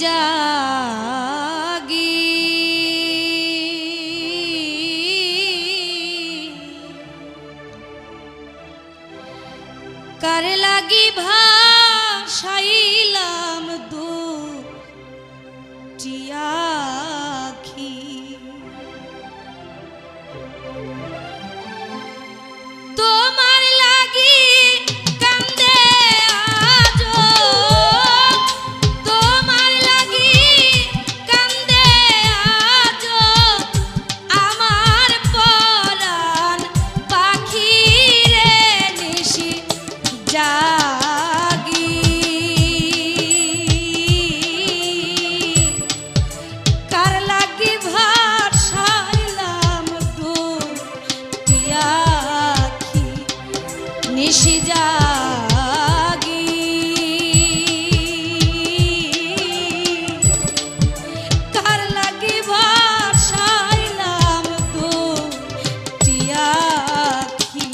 জাগি কার লাগি ভাসাইলাম দুটি আখি তোমার লাগি কান্দে আজো তোমার লাগি কান্দে আজো আমার পরাণ পাখি রে নিশি জাগি কার লাগি ভাসাইলাম দুটি আখি নিশি জাগি কার লাগি ভাসাইলাম দুটি আখি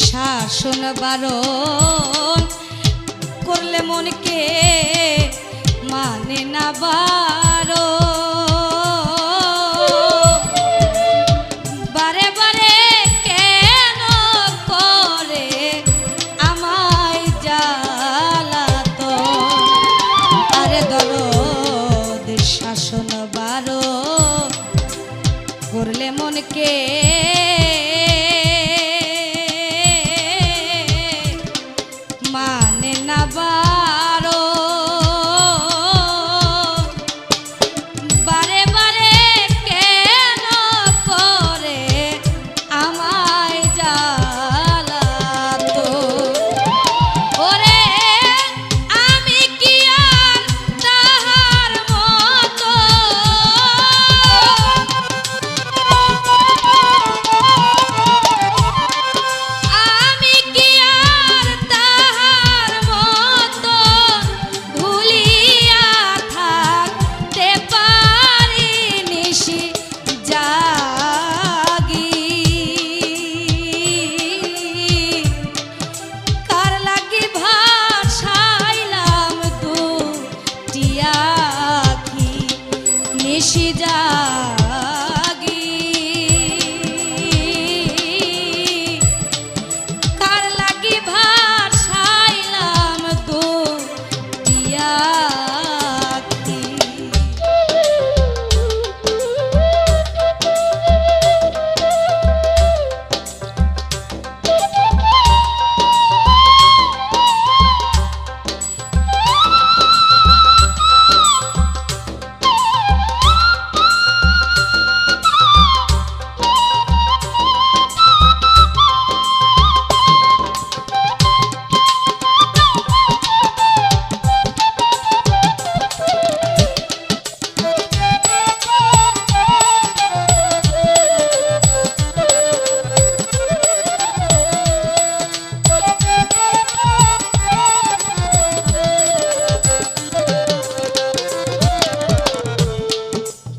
শাসন বারণ করলে মনকে মানে না বারো বারে বারে কেন করে আমায় জ্বালাতো আরে দরদ শাসন বারণ করলে মনকে মানে না বারো বারে বারে কেন করে আমায় জ্বালাতো ওরে আমি কি আর তাহার মতো আমি কি আর তাহার মতো ভুলিয়া থাকতে পারি নিশি জাগি কার লাগি ভাসাইলাম দুটি আখি নিশি জাগি কার লাগি ভাসাইলাম দুটি আখি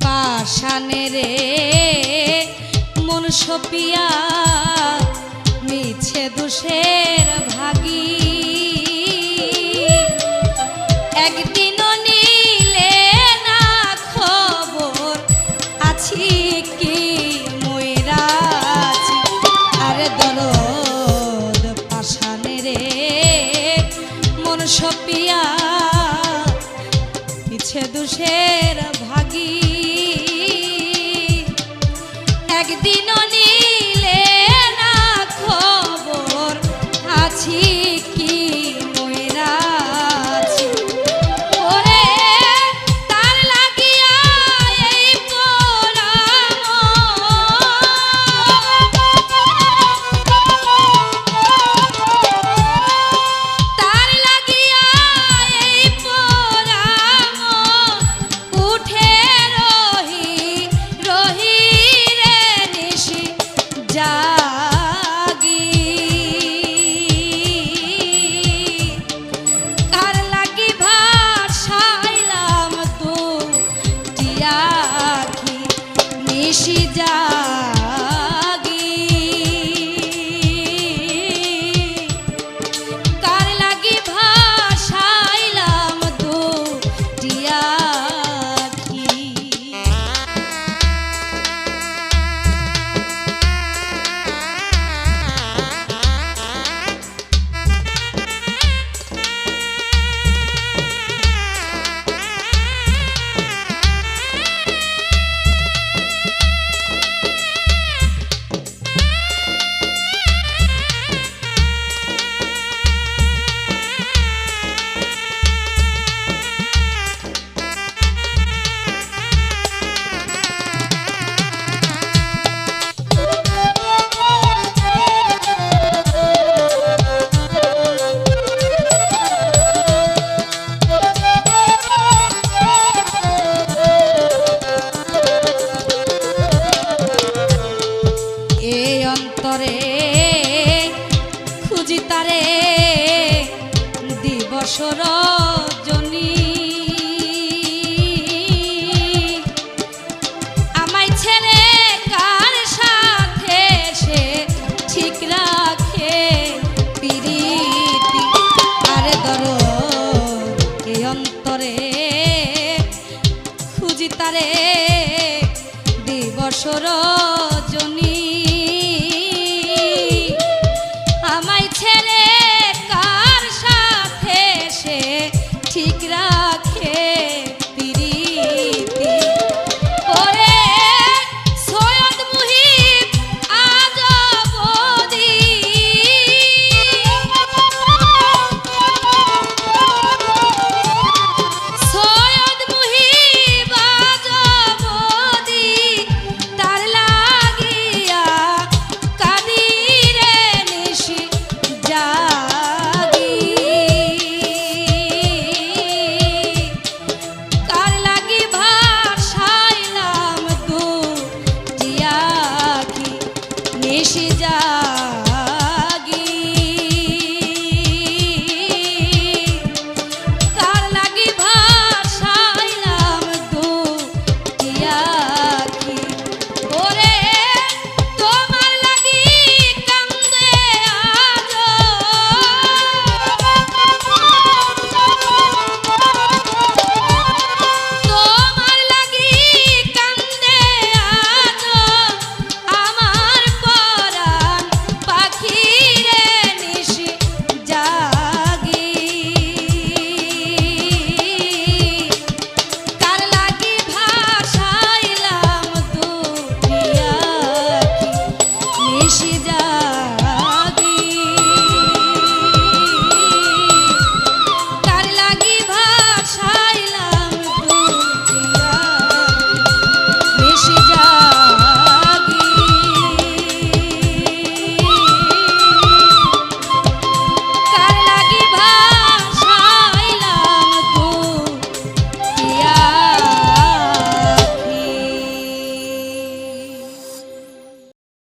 পাশানে রে মন সপিয়া মিছে দোষের ভাগী একদিনও নিলে না খবর আছি কি ময়রা আছি আরে দরদ পাশানে রে মন সপিয়া মিছে দোষের ভাগী একদিনও নিলে না খবর আছি কি ময়রা আছি ওরে রে